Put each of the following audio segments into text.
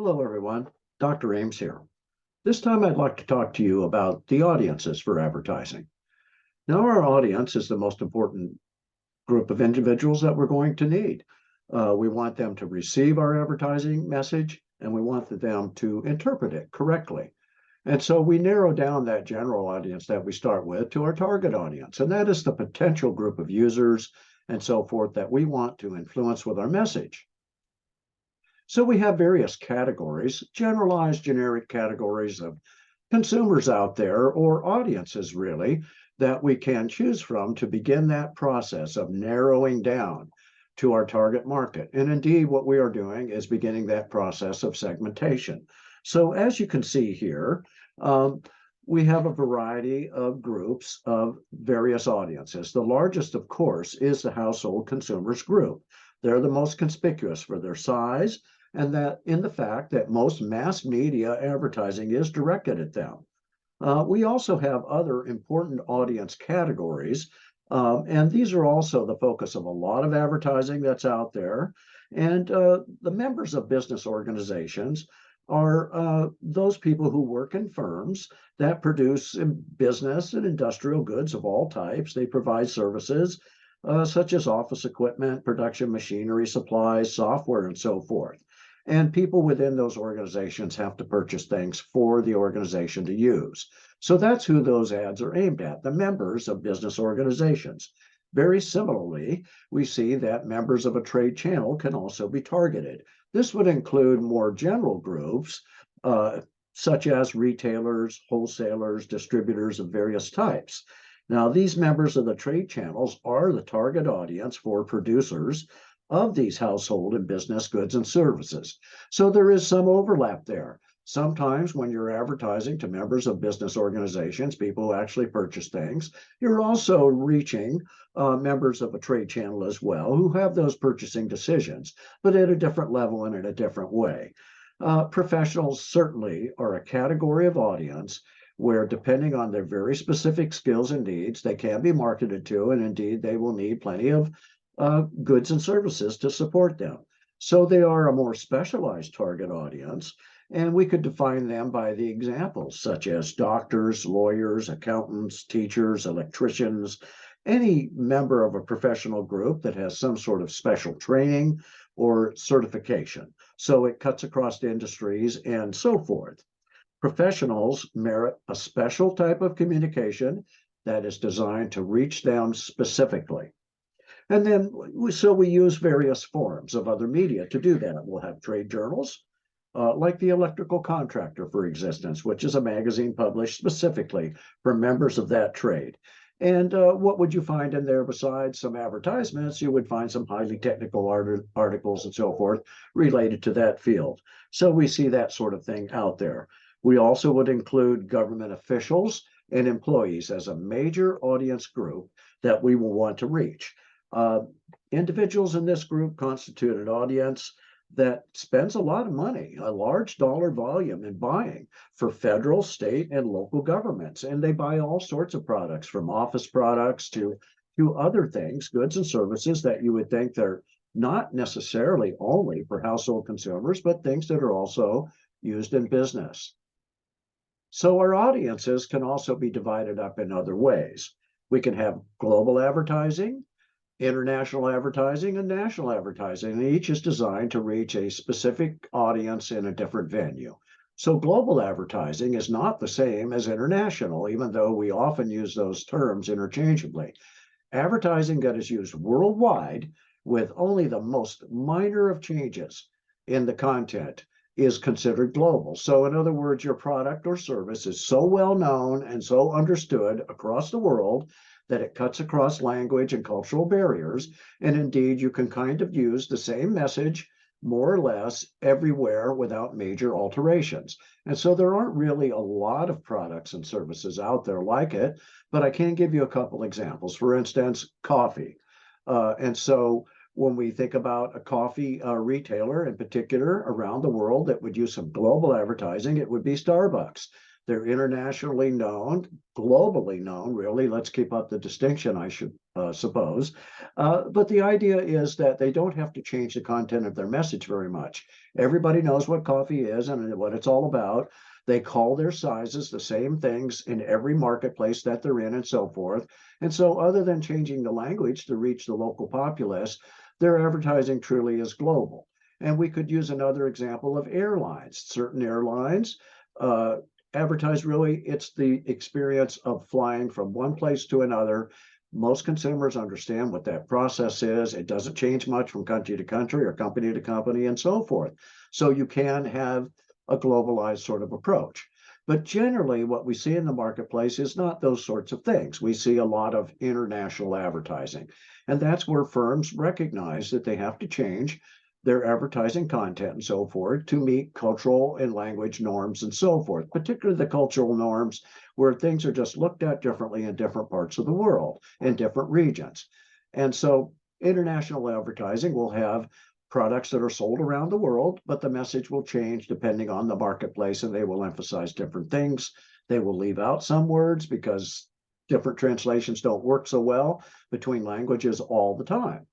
Hello, everyone. Dr. Eames here. This time I'd like to talk to you about the audiences for advertising. Now, our audience is the most important group of individuals that we're going to need. We want them to receive our advertising message and we want them to interpret it correctly. And so we narrow down that general audience that we start with to our target audience, and that is the potential group of users and so forth that we want to influence with our message. So we have various categories, generalized generic categories of consumers out there or audiences really that we can choose from to begin that process of narrowing down to our target market. And indeed, what we are doing is beginning that process of segmentation. So as you can see here, we have a variety of groups of various audiences. The largest, of course, is the household consumers group. They're the most conspicuous for their size and that in the fact that most mass media advertising is directed at them. We also have other important audience categories, and these are also the focus of a lot of advertising that's out there. And the members of business organizations are those people who work in firms that produce business and industrial goods of all types. They provide services such as office equipment, production machinery, supplies, software, and so forth. And people within those organizations have to purchase things for the organization to use. So that's who those ads are aimed at, the members of business organizations. Very similarly, we see that members of a trade channel can also be targeted. This would include more general groups, such as retailers, wholesalers, distributors of various types. Now, these members of the trade channels are the target audience for producers of these household and business goods and services. So there is some overlap there. Sometimes when you're advertising to members of business organizations, people who actually purchase things, you're also reaching members of a trade channel as well who have those purchasing decisions, but at a different level and in a different way. Professionals certainly are a category of audience where, depending on their very specific skills and needs, they can be marketed to, and indeed they will need plenty of goods and services to support them. So they are a more specialized target audience, and we could define them by the examples such as doctors, lawyers, accountants, teachers, electricians, any member of a professional group that has some sort of special training or certification. So it cuts across industries and so forth. Professionals merit a special type of communication that is designed to reach them specifically. And then, so we use various forms of other media to do that. We'll have trade journals, like the Electrical Contractor, for existence, which is a magazine published specifically for members of that trade. And what would you find in there besides some advertisements? You would find some highly technical articles and so forth related to that field. So we see that sort of thing out there. We also would include government officials and employees as a major audience group that we will want to reach. Individuals in this group constitute an audience that spends a lot of money, a large dollar volume in buying for federal, state, and local governments. And they buy all sorts of products, from office products to other things, goods and services that you would think they're not necessarily only for household consumers, but things that are also used in business. So our audiences can also be divided up in other ways. We can have global advertising, international advertising, and national advertising, and each is designed to reach a specific audience in a different venue. So global advertising is not the same as international, even though we often use those terms interchangeably. Advertising that is used worldwide with only the most minor of changes in the content is considered global. So in other words, your product or service is so well known and so understood across the world that it cuts across language and cultural barriers. And indeed, you can kind of use the same message more or less everywhere without major alterations. And so there aren't really a lot of products and services out there like it, but I can give you a couple examples. For instance, coffee. And so when we think about a coffee retailer in particular around the world that would use some global advertising, it would be Starbucks. They're internationally known, globally known, really. Let's keep up the distinction, I should suppose. But the idea is that they don't have to change the content of their message very much. Everybody knows what coffee is and what it's all about. They call their sizes the same things in every marketplace that they're in and so forth. And so other than changing the language to reach the local populace, their advertising truly is global. And we could use another example of airlines. Certain airlines advertise really, it's the experience of flying from one place to another. Most consumers understand what that process is. It doesn't change much from country to country or company to company and so forth. So you can have a globalized sort of approach. But generally, what we see in the marketplace is not those sorts of things. We see a lot of international advertising. And that's where firms recognize that they have to change their advertising content and so forth to meet cultural and language norms and so forth, particularly the cultural norms where things are just looked at differently in different parts of the world, in different regions. And so international advertising will have products that are sold around the world, but the message will change depending on the marketplace, and they will emphasize different things. They will leave out some words because different translations don't work so well between languages all the time.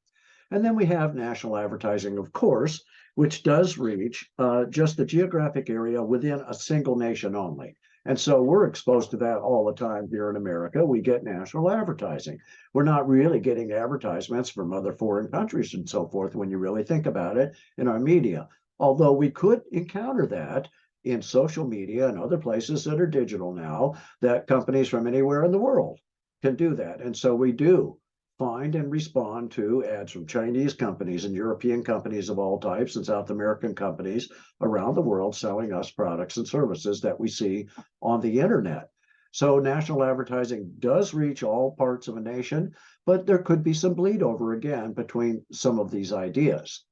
And then we have national advertising, of course, which does reach just the geographic area within a single nation only. And so we're exposed to that all the time here in America. We get national advertising. We're not really getting advertisements from other foreign countries and so forth when you really think about it in our media. Although we could encounter that in social media and other places that are digital now, that companies from anywhere in the world can do that. And so we do find and respond to ads from Chinese companies and European companies of all types and South American companies around the world selling us products and services that we see on the internet. So national advertising does reach all parts of a nation, but there could be some bleed over again between some of these ideas.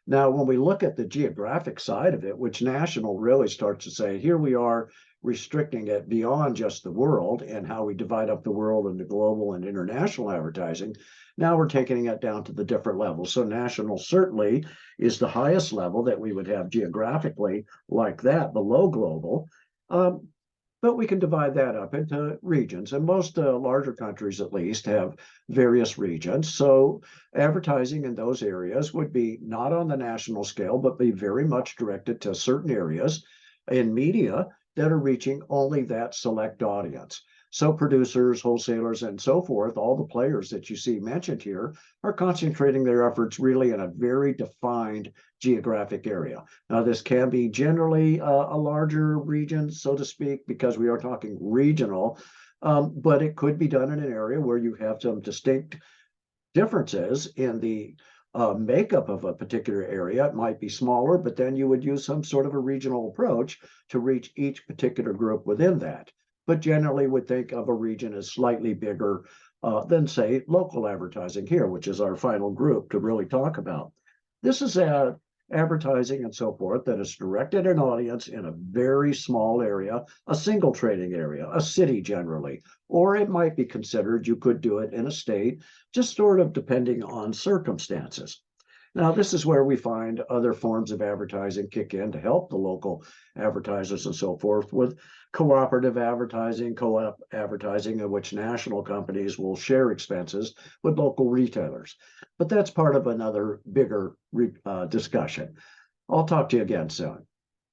Now, when we look at the geographic side of it, which national really starts to say, here we are restricting it beyond just the world and how we divide up the world into global and international advertising. Now we're taking it down to the different levels. So national certainly is the highest level that we would have geographically like that below global. But we can divide that up into regions, and most larger countries at least have various regions. So advertising in those areas would be not on the national scale, but be very much directed to certain areas in media that are reaching only that select audience. So producers, wholesalers, and so forth, all the players that you see mentioned here are concentrating their efforts really in a very defined geographic area. Now, this can be generally a larger region, so to speak, because we are talking regional, but it could be done in an area where you have some distinct differences in the makeup of a particular area. It might be smaller, but then you would use some sort of a regional approach to reach each particular group within that. But generally would think of a region as slightly bigger than, say, local advertising here, which is our final group to really talk about. This is advertising and so forth that is directed at an audience in a very small area, a single trading area, a city generally, or it might be considered you could do it in a state, just sort of depending on circumstances. Now, this is where we find other forms of advertising kick in to help the local advertisers and so forth with cooperative advertising, co-op advertising, in which national companies will share expenses with local retailers. But that's part of another bigger discussion. I'll talk to you again soon.